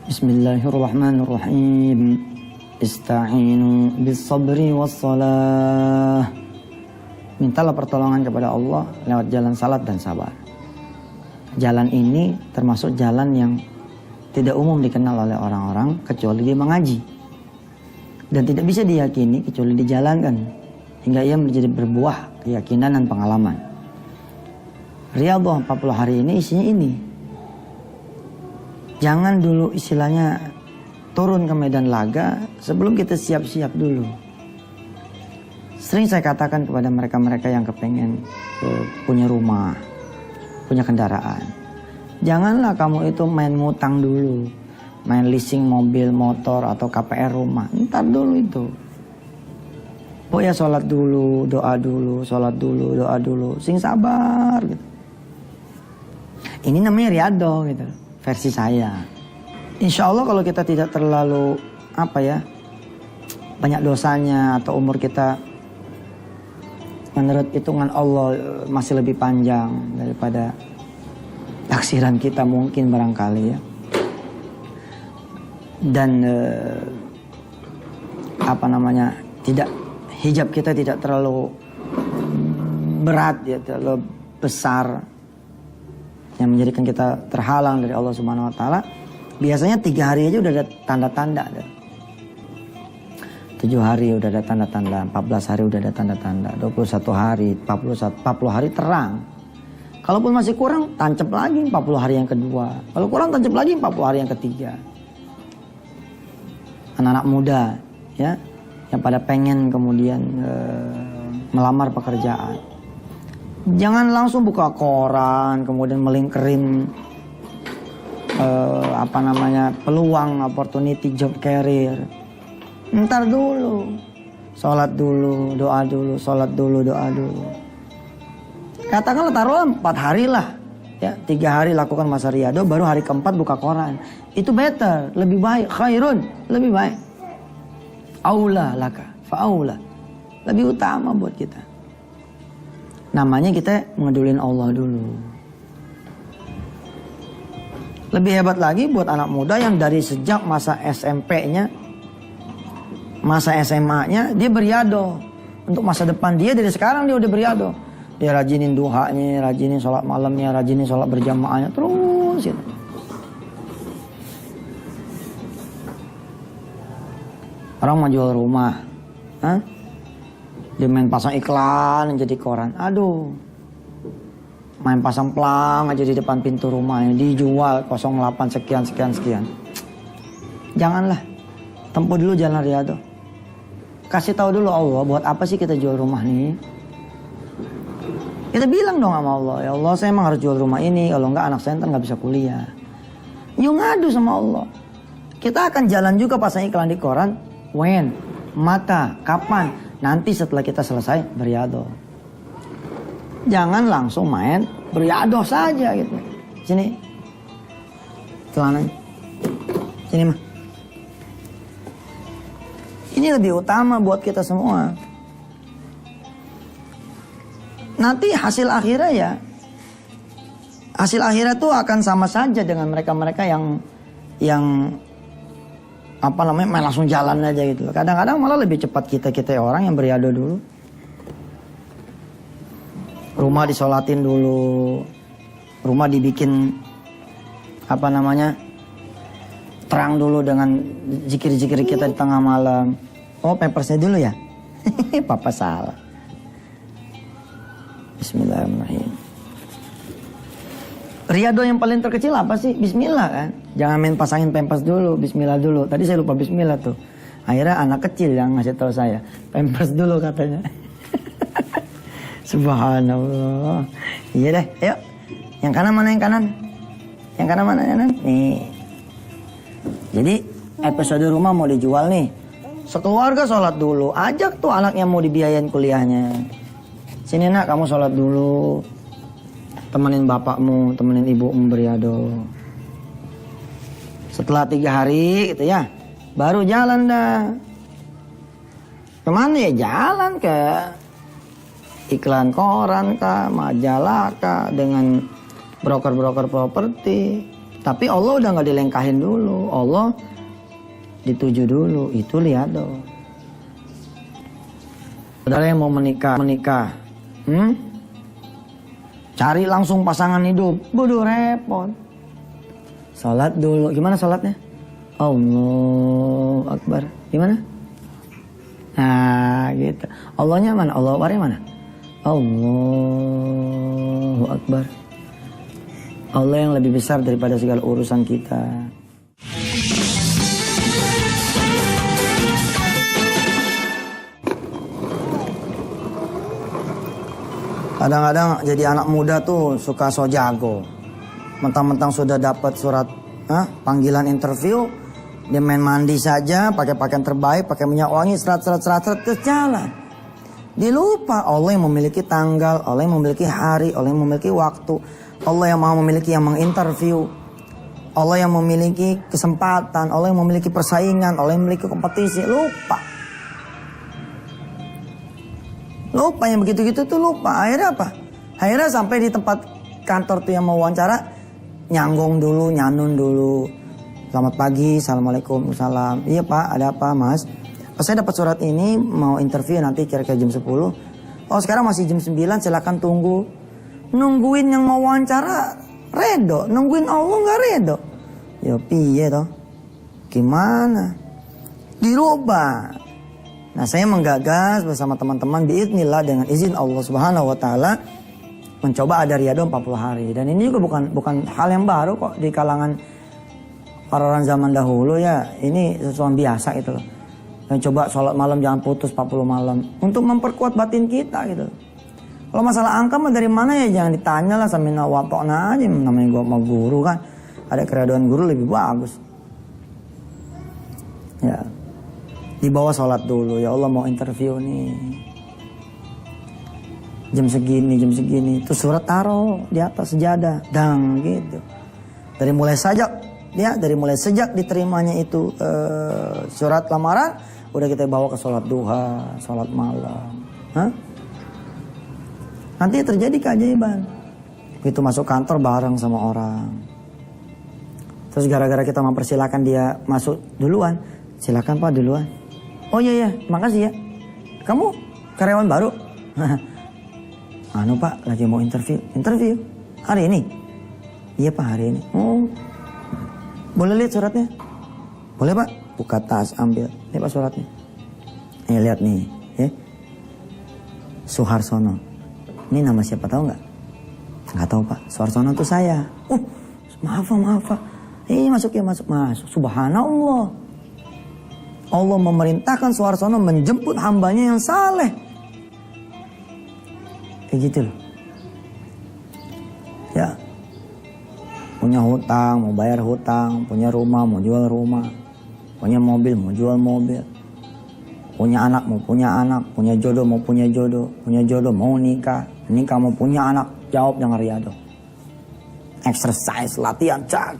Bismillahirrahmanirrahim. Ista'inu bis-sabri was-salah. Mintalah pertolongan kepada Allah lewat jalan salat dan sabar. Jalan ini termasuk jalan yang tidak umum dikenal oleh orang-orang kecuali dia mengaji. Dan tidak bisa diyakini kecuali dijalankan hingga ia menjadi berbuah keyakinan dan pengalaman. Riyadhah 40 hari ini isinya ini. Jangan dulu istilahnya turun ke medan laga sebelum kita siap-siap dulu. Sering saya katakan kepada mereka-mereka yang kepengen punya rumah, punya kendaraan. Janganlah kamu itu main ngutang dulu, main leasing mobil, motor atau KPR rumah. Ntar dulu itu. Pokoknya sholat dulu, doa dulu, sholat dulu, doa dulu. Sing sabar gitu. Ini namanya riyadhah gitu, versi saya. Insya Allah kalau kita tidak terlalu banyak dosanya atau umur kita menurut hitungan Allah masih lebih panjang daripada taksiran kita mungkin barangkali ya. Dan hijab kita tidak terlalu berat ya, terlalu besar yang menjadikan kita terhalang dari Allah Subhanahu Wa Taala. Biasanya 3 hari aja udah ada tanda-tanda. 7 hari udah ada tanda-tanda, 14 hari udah ada tanda-tanda, 21 hari, 40 hari terang. Kalaupun masih kurang, tancap lagi 40 hari yang kedua. Kalau kurang, tancap lagi 40 hari yang ketiga. Anak-anak muda ya, yang pada pengen kemudian melamar pekerjaan. Jangan langsung buka koran, kemudian melingkerin peluang, opportunity, job, career. Ntar dulu, sholat dulu, doa dulu, sholat dulu, doa dulu. Katakanlah taruhlah 4 hari lah, ya 3 hari lakukan masa riyadhah, baru hari keempat buka koran. Itu better, lebih baik, khairun, lebih baik. Aula laka, fa'aula, lebih utama buat kita. Namanya kita ngedulin Allah dulu. Lebih hebat lagi buat anak muda yang dari sejak masa SMP-nya, masa SMA-nya, dia beriyadhah. Untuk masa depan dia dari sekarang dia udah beriyadhah. Dia rajinin duhanya, rajinin sholat malamnya, rajinin sholat berjamaahnya, terus gitu. Orang mau jual rumah, dia main pasang iklan jadi koran. Aduh, main pasang plang aja di depan pintu rumahnya, dijual 08 sekian. Janganlah, tempuh dulu jalan riyadhah. Kasih tahu dulu Allah, buat apa sih kita jual rumah nih? Kita bilang dong sama Allah, ya Allah saya emang harus jual rumah ini, kalau enggak anak saya ntar nggak bisa kuliah. Yuk ngadu sama Allah. Kita akan jalan juga pasang iklan di koran. When? Mata? Kapan? Nanti setelah kita selesai beriyadhah. Jangan langsung main beriyadhah saja gitu. Sini. Celananya. Sini mah. Ini lebih utama buat kita semua. Nanti hasil akhirnya tuh akan sama saja dengan mereka-mereka yang main langsung jalan aja gitu. Kadang-kadang malah lebih cepat kita orang yang beriyadhah dulu. Rumah disolatin dulu. Rumah dibikin terang dulu dengan zikir-zikir kita di tengah malam. Oh, pampersnya dulu ya? Papa salah. Bismillahirrahmanirrahim. Riyadhah yang paling terkecil apa sih? Bismillah kan? Jangan main pasangin pampers dulu, bismillah dulu. Tadi saya lupa bismillah tuh. Akhirnya anak kecil yang ngasih tahu saya, pampers dulu katanya. Subhanallah. Iya deh, ayo. Yang kanan mana yang kanan? Yang kanan mana yang kanan? Nih. Jadi episode rumah mau dijual nih. Sekeluarga sholat dulu. Ajak tuh anaknya mau dibiayain kuliahnya. Sini nak, kamu sholat dulu. Temenin bapakmu, temenin ibumu beriyadhah. Setelah 3 hari gitu ya, baru jalan dah. Kemana ya? Jalan ke iklan koran kah, majalah kah, dengan broker-broker properti. Tapi Allah udah nggak dilengkahin dulu, Allah dituju dulu. Itu lihat dong. Saudara yang mau menikah, cari langsung pasangan hidup, bodoh repot. Salat dulu, gimana salatnya? Allahu Akbar, gimana? Nah gitu. Allahnya mana? Allah Akbarnya mana? Allahu Akbar. Allah yang lebih besar daripada segala urusan kita. Kadang-kadang jadi anak muda tuh suka so jago. Mentang-mentang sudah dapat surat panggilan interview, dia main mandi saja, pakai pakaian terbaik, pakai minyak wangi, serat, terus jalan. Dia lupa Allah yang memiliki tanggal, Allah yang memiliki hari, Allah yang memiliki waktu, Allah yang maha memiliki yang menginterview, Allah yang memiliki kesempatan, Allah yang memiliki persaingan, Allah yang memiliki kompetisi. Lupa yang begitu-gitu tuh lupa. Akhirnya apa? Akhirnya sampai di tempat kantor tuh yang mau wawancara, nyanggong dulu, nyanun dulu. Selamat pagi, assalamualaikum, salam. Iya pak, ada apa mas? Pas saya dapat surat ini mau interview nanti kira-kira jam 10. Oh sekarang masih jam 9, silakan tunggu. Nungguin yang mau wawancara redo, nungguin Allah nggak redo. Ya piye toh? Gimana? Dirubah. Nah saya menggagas bersama teman-teman biiznillah dengan izin Allah Subhanahu Wa Taala mencoba ada riyadhah 40 hari. Dan ini juga bukan hal yang baru kok di kalangan orang-orang zaman dahulu ya. Ini sesuatu biasa gitu loh. Dan coba sholat malam jangan putus 40 malam untuk memperkuat batin kita gitu. Kalau masalah angka mah dari mana ya jangan ditanya lah, samina wa ta'na aja, namanya gua sama guru kan. Ada keraduan guru lebih bagus. Ya. Di bawah sholat dulu, ya Allah mau interview nih. Jam segini. Itu surat taruh di atas sejadah, dang gitu. Dari mulai sejak diterimanya itu surat lamaran, udah kita bawa ke sholat duha, sholat malam. Nanti terjadi keajaiban. Begitu masuk kantor bareng sama orang. Terus gara-gara kita mempersilahkan dia masuk duluan, silakan pak duluan. Oh iya, makasih ya. Kamu karyawan baru? Anu pak, lagi mau interview. Interview? Hari ini? Iya pak, hari ini. Oh, boleh lihat suratnya? Boleh pak? Buka tas, ambil. Ini pak suratnya. Lihat nih. Ya. Suharsono. Ini nama siapa tahu nggak? Nggak tahu pak. Suharsono itu saya. Maaf pak. Ini masuk. Subhanallah. Allah memerintahkan Suharsono menjemput hambanya yang saleh. Kayak gitu loh. Ya. Punya hutang, mau bayar hutang. Punya rumah, mau jual rumah. Punya mobil, mau jual mobil. Punya anak, mau punya anak. Punya jodoh, mau punya jodoh. Punya jodoh, mau nikah. Nikah, mau punya anak. Jawab dengan riyadhah. Exercise, latihan. Jak.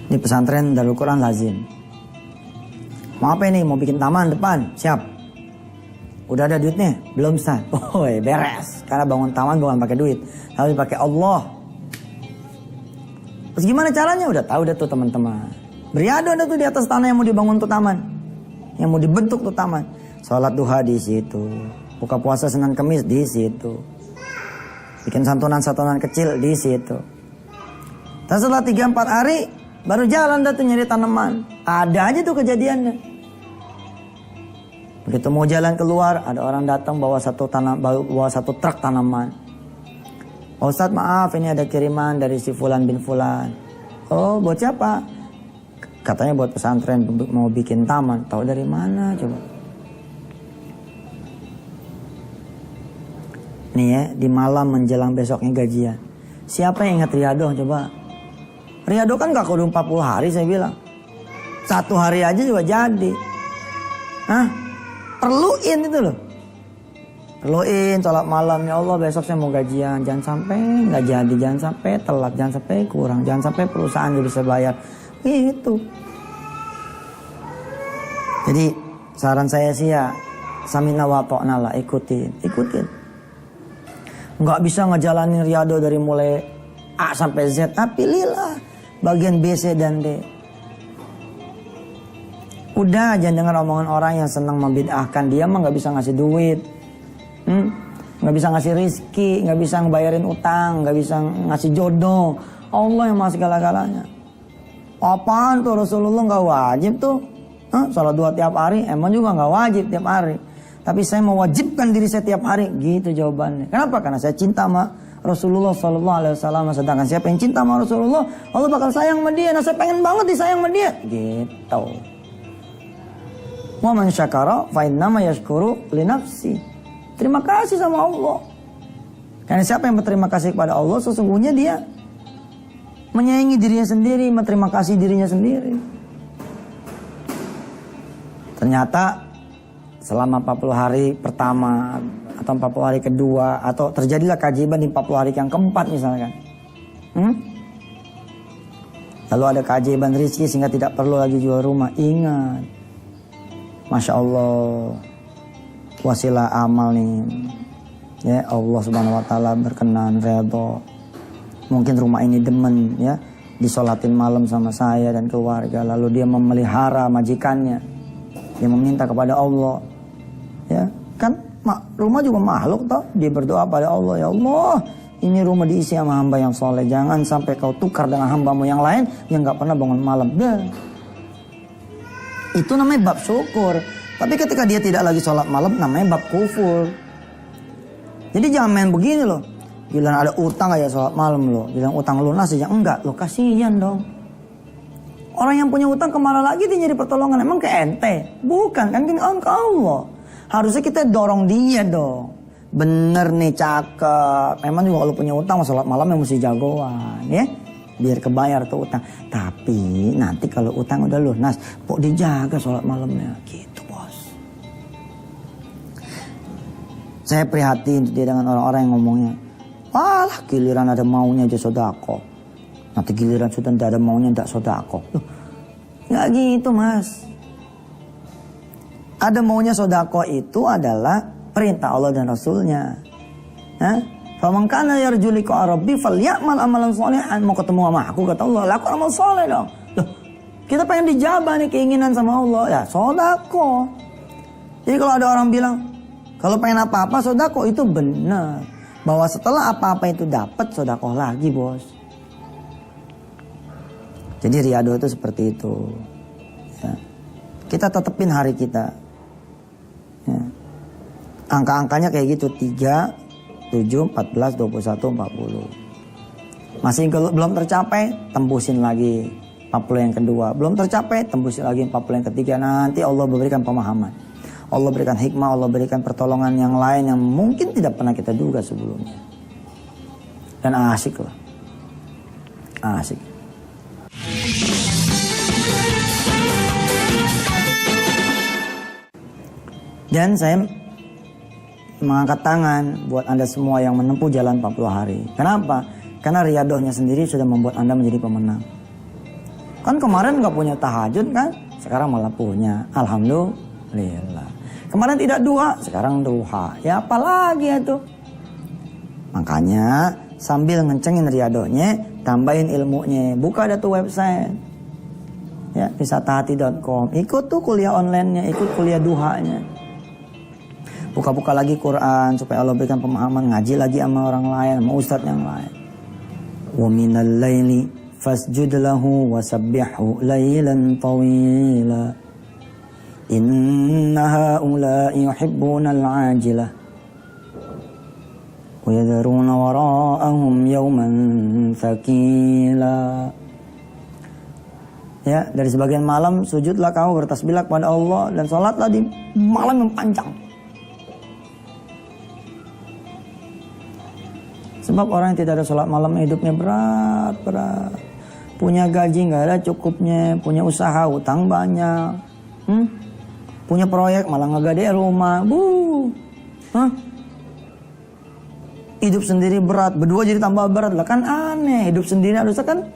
Di pesantren Darul Quran lazim. Mau apa ini? Mau bikin taman depan? Siap. Udah ada duitnya? Belum Ustaz. Oh beres. Karena bangun taman bukan pakai duit, tapi pakai Allah. Terus gimana caranya? Udah tahu tuh teman-teman. Beriadah tuh di atas tanah yang mau dibangun tuh taman, yang mau dibentuk tuh taman. Sholat duha di situ. Buka puasa Senin Kemis di situ. Bikin santunan-santunan kecil di situ. Terus setelah 3-4 hari baru jalan dah tuh nyari tanaman. Ada aja tuh kejadiannya. Begitu mau jalan keluar, ada orang datang bawa satu truk tanaman. Oh, Ustaz maaf, ini ada kiriman dari si Fulan bin Fulan. Oh, buat siapa? Katanya buat pesantren mau bikin taman. Tahu dari mana coba? Nih ya, di malam menjelang besoknya gajian. Siapa yang ingat riyadhah coba? Riyadhah kan gak kudu 40 hari saya bilang. 1 hari aja juga jadi. Perluin itu loh. Perluin sholat malam, ya Allah besok saya mau gajian. Jangan sampai gak jadi, jangan sampai telat, jangan sampai kurang, jangan sampai perusahaan gak bisa bayar. Gitu. Jadi saran saya sih ya, samina wa ta'na lah, ikutin. nggak bisa ngejalanin riyadhah dari mulai A sampai Z. Pilihlah bagian B, C, dan D. Udah, jangan dengar omongan orang yang senang membid'ahkan. Dia mah nggak bisa ngasih duit, nggak bisa ngasih rizki, nggak bisa ngebayarin utang, nggak bisa ngasih jodoh. Allah yang maha segala-galanya. Apaan tuh, Rasulullah nggak wajib tuh salat 2 tiap hari? Emang juga nggak wajib tiap hari, tapi saya mewajibkan diri saya tiap hari. Gitu jawabannya. Kenapa? Karena saya cinta sama Rasulullah SAW. Sedangkan siapa yang cinta sama Rasulullah, Allah bakal sayang sama dia. Nah, saya pengen banget disayang sama dia. Gitu. Wa man syakara fa innama yashkuru li nafsi. Terima kasih sama Allah. Karena siapa yang berterima kasih kepada Allah, sesungguhnya dia menyayangi dirinya sendiri, berterima kasih dirinya sendiri. Ternyata selama 40 hari pertama atau 40 hari kedua, atau terjadilah keajaiban di 40 hari yang keempat misalkan. Lalu ada keajaiban rezeki sehingga tidak perlu lagi jual rumah. Ingat, Masya Allah, wasilah amal nih. Ya, Allah Subhanahu wa taala berkenan, redha. Mungkin rumah ini demen ya, disolatin malam sama saya dan keluarga. Lalu dia memelihara majikannya. Dia meminta kepada Allah. Ya, kan rumah juga makhluk toh. Dia berdoa pada Allah, ya Allah, ini rumah diisi sama hamba yang soleh. Jangan sampai kau tukar dengan hambamu yang lain yang gak pernah bangun malam. Itu namanya bab syukur. Tapi ketika dia tidak lagi sholat malam, namanya bab kufur. Jadi jangan main begini loh. Bilang ada utang aja sholat malam loh. Bilang utang lunas aja. Enggak, lo kasihan dong. Orang yang punya utang kemana lagi dia nyari pertolongan? Emang ke ente? Bukan, kan ke Allah. Harusnya kita dorong dia dong. Bener nih, cakep. Memang juga kalau punya utang sholat malam yang mesti jagoan ya. Biar kebayar tuh utang. Tapi nanti kalau utang udah lunas, kok dijaga sholat malamnya. Gitu bos. Saya prihatin dia dengan orang-orang yang ngomongnya, alah giliran ada maunya aja sodako. Nanti giliran sudah tidak ada maunya tidak sodako. Nggak gitu mas. Ada maunya sodako itu adalah perintah Allah dan Rasulnya. Faman kana yarju liqa rabbi falyamal amalan sholihan. Mau ketemu sama aku kata Allah, lakukan amal soleh dong. Loh, kita pengen dijabah nih keinginan sama Allah, ya sodako. Jadi kalau ada orang bilang kalau pengen apa-apa sodako, itu benar. Bahwa setelah apa-apa itu dapat, sodako lagi bos. Jadi riyadhah itu seperti itu. Ya. Kita tetepin hari kita. Ya. Angka-angkanya kayak gitu, 3, 7, 14, 21, 40. Masih belum tercapai, tembusin lagi 40 yang kedua. Belum tercapai, tembusin lagi 40 yang ketiga. Nanti Allah berikan pemahaman, Allah berikan hikmah, Allah berikan pertolongan yang lain yang mungkin tidak pernah kita duga sebelumnya. Dan asik lah. Asik. Dan saya mengangkat tangan buat Anda semua yang menempuh jalan 40 hari. Kenapa? Karena riyadhahnya sendiri sudah membuat Anda menjadi pemenang. Kan kemarin gak punya tahajud kan? Sekarang malah punya. Alhamdulillah. Kemarin tidak duha, sekarang duha. Ya apalagi itu. Makanya sambil ngencengin riyadhahnya, tambahin ilmunya. Buka ada tuh website. Ya, wisatahati.com. Ikut tuh kuliah online-nya, ikut kuliah duhanya. Buka-buka lagi Quran supaya Allah berikan pemahaman, ngaji lagi sama orang lain, sama ustadz yang lain. Wa minal laili fasjud lahu wasabbihu lailan tawila. Inna haula'i yuhibbuna al-ajilah. Wa yadharuna wara'ahum yawman thaqila. Ya, dari sebagian malam sujudlah kamu, bertasbihlah kepada Allah dan salatlah di malam yang panjang. Sebab orang yang tidak ada sholat malam hidupnya berat. Punya gaji nggak ada cukupnya, punya usaha utang banyak, punya proyek malah ngegade rumah, hidup sendiri berat, berdua jadi tambah berat lah, kan aneh. Hidup sendiri harusnya kan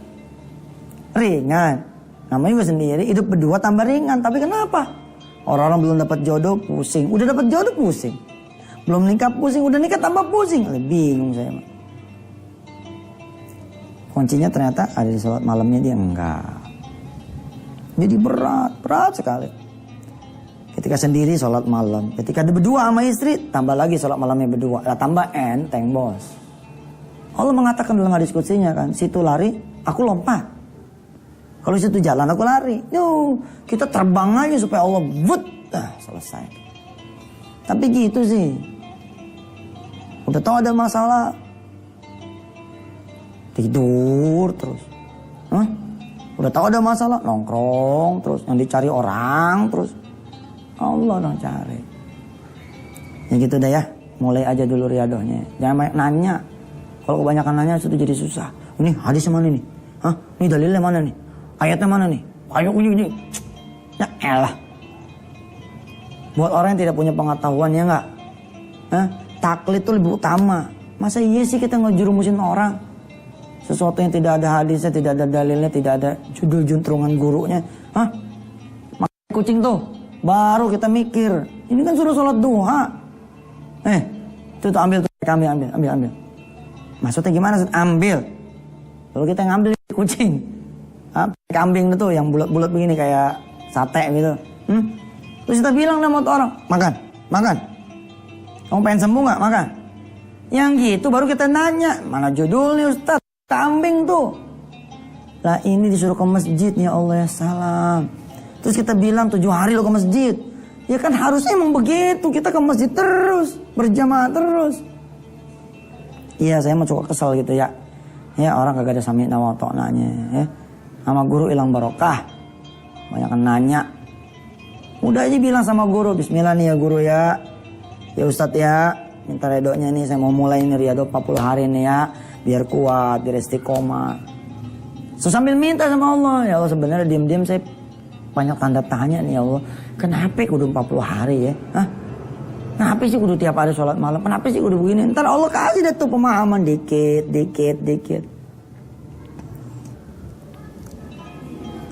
ringan, namanya juga sendiri. Hidup berdua tambah ringan, tapi kenapa? Orang-orang belum dapat jodoh pusing, udah dapat jodoh pusing. Belum nikah pusing, udah nikah tambah pusing. Bingung saya. Kuncinya ternyata ada di sholat malamnya dia enggak. Jadi berat sekali. Ketika sendiri sholat malam, ketika ada berdua sama istri, tambah lagi sholat malamnya berdua. Lah tambah enteng bos. Allah mengatakan dalam hadis kutsinya kan, situ lari, aku lompat. Kalau situ jalan aku lari. Kita terbang aja supaya Allah selesai. Tapi gitu sih. Udah tahu ada masalah, tidur terus. Udah tahu ada masalah, nongkrong terus. Yang dicari orang terus. Allah dong cari. Ya gitu dah ya. Mulai aja dulu riadohnya. Jangan banyak nanya. Kalau kebanyakan nanya itu jadi susah. Ini hadisnya mana nih? Ini dalilnya mana nih? Ayatnya mana nih? Ayo ini. Ya elah. Buat orang yang tidak punya pengetahuan ya enggak? Taklid itu lebih utama. Masa iya sih kita ngejurumusin orang? Sesuatu yang tidak ada hadisnya, tidak ada dalilnya, tidak ada judul juntrungan gurunya. Makan kucing tuh. Baru kita mikir. Ini kan suruh sholat duha. Itu ambil tuh. Kami ambil. Maksudnya gimana? Ambil. Lalu kita ngambil kucing. Kambing itu yang bulat-bulat begini kayak sate gitu. Terus kita bilang sama orang, makan. Kamu pengen sembuh gak? Makan. Yang gitu baru kita nanya, mana judulnya Ustaz? Kambing tuh. Lah ini disuruh ke masjid ya Allah ya salam. Terus kita bilang 7 hari lo ke masjid. Ya kan harusnya emang begitu. Kita ke masjid terus. Berjamaah terus. Iya saya mau cukup kesel gitu ya. Ya orang kagak ada sami'na wa ta'nanya ya. Sama guru hilang barokah. Banyak kan nanya. Udah aja bilang sama guru. Bismillah nih ya guru ya. Ya Ustadz ya. Minta redonya nih. Saya mau mulai ini riyadhah 40 hari nih ya. Biar kuat. Biar istiqomah. So sambil minta sama Allah. Ya Allah sebenarnya diam-diam saya banyak tanda tanya nih ya Allah. Kenapa kudu 40 hari ya? Kenapa sih kudu tiap hari sholat malam? Kenapa sih kudu begini? Ntar Allah kasih deh tuh pemahaman dikit.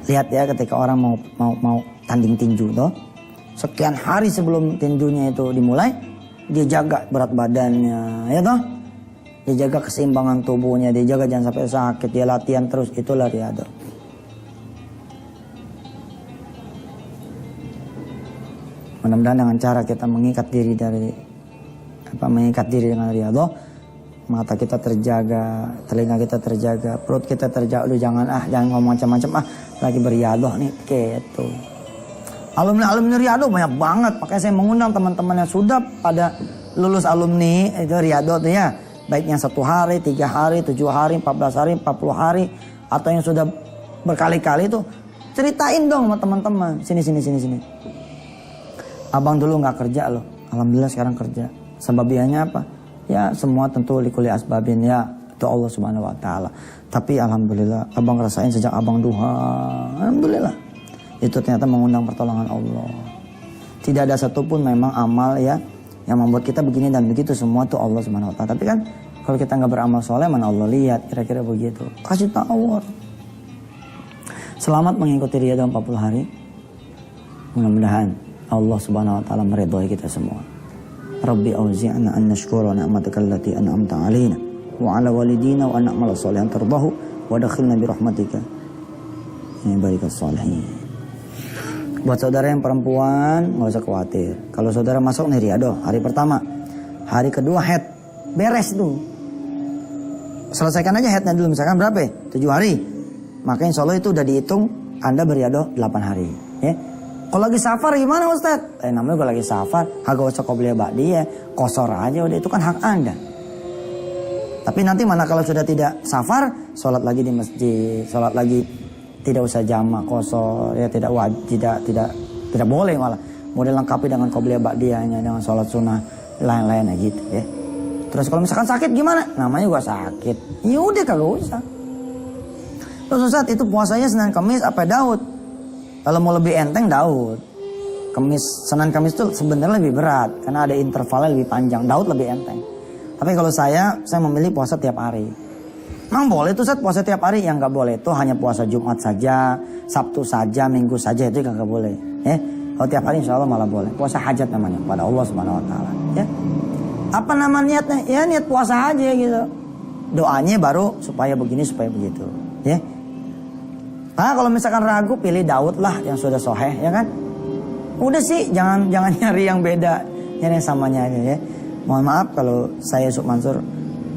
Lihat ya ketika orang mau tanding tinju tuh. Sekian hari sebelum tinjunya itu dimulai. Dia jaga berat badannya. Ya toh? Dia jaga keseimbangan tubuhnya. Dia jaga jangan sampai sakit. Dia latihan terus. Itulah riyadhah. Mudah-mudahan dengan cara kita mengikat diri dengan riyadhah, mata kita terjaga, telinga kita terjaga, perut kita terjaga. Jangan ngomong macam-macam lagi berriyadhah nih gitu. Alumni riyadhah banyak banget, makanya saya mengundang teman-teman yang sudah pada lulus alumni itu riyadhah tuh ya, baik yang 1 hari, 3 hari, 7 hari, 14 hari, 40 hari, atau yang sudah berkali-kali itu ceritain dong sama teman-teman. Sini. Abang dulu nggak kerja loh, alhamdulillah sekarang kerja. Sebabiannya apa? Ya semua tentu likuli asbabin ya, itu Allah Subhanahu Wa Taala. Tapi alhamdulillah, abang ngerasain sejak abang duha, alhamdulillah. Itu ternyata mengundang pertolongan Allah. Tidak ada satupun memang amal ya yang membuat kita begini dan begitu, semua itu Allah Subhanahu Wa Taala. Tapi kan kalau kita nggak beramal soleh, mana Allah lihat, kira-kira begitu. Kasih tahu. Selamat mengikuti riyadhah 40 hari. Mudah-mudahan Allah Subhanahu Wa Taala meridhai kita semua. Rabbi auzi'na an nashkura ni'mataka allati an'amta 'alaina wa 'ala walidina wa an na'mala shalihan tardahu wa adkhilna bi rahmatika ya barikas shalihin. Buat saudara yang perempuan enggak usah khawatir. Kalau saudara masuk nih riyadhah hari pertama, hari kedua head beres tuh. Selesaikan aja headnya dulu, misalkan berapa ya? 7 hari. Maka insya Allah itu udah dihitung Anda berriyadhah 8 hari ya. Kalau lagi safar gimana Ustaz? Namanya kalau lagi safar, kagak usah qobliyah ba'diyah, kosor aja udah, itu kan hak Anda. Tapi nanti mana kalau sudah tidak safar, sholat lagi di masjid, sholat lagi tidak usah jamak kosor, ya tidak wajib, tidak boleh malah. Mau dilengkapi dengan qobliyah ba'diyahnya, dengan sholat sunnah lain-lainnya gitu ya. Terus kalau misalkan sakit gimana? Namanya juga sakit. Ya udah kagak usah. Terus Ustaz itu puasanya Senin Kamis apa Daud? Kalau mau lebih enteng Daud. Senin Kamis itu sebenarnya lebih berat karena ada intervalnya lebih panjang. Daud lebih enteng. Tapi kalau saya memilih puasa tiap hari. Memang boleh tuh Ustaz puasa tiap hari? Yang nggak boleh itu hanya puasa Jumat saja, Sabtu saja, Minggu saja, itu nggak boleh. Kalau tiap hari insya Allah malah boleh. Puasa hajat namanya pada Allah Subhanahu Wa Taala. Ya. Apa nama niatnya? Ya niat puasa aja gitu. Doanya baru supaya begini supaya begitu, ya. Nah kalau misalkan ragu pilih Daud lah yang sudah soheh, ya kan? Udah sih jangan nyari yang beda, nyari yang samanya aja ya. Mohon maaf kalau saya Yusuf Mansur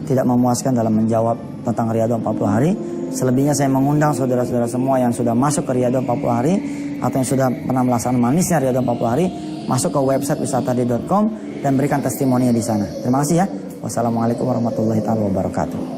tidak memuaskan dalam menjawab tentang Riyadhah 40 hari. Selebihnya saya mengundang saudara-saudara semua yang sudah masuk ke Riyadhah 40 hari atau yang sudah pernah melaksanakan manisnya Riyadhah 40 hari, masuk ke website wisatadi.com dan berikan testimoninya di sana. Terima kasih ya. Wassalamualaikum warahmatullahi wabarakatuh.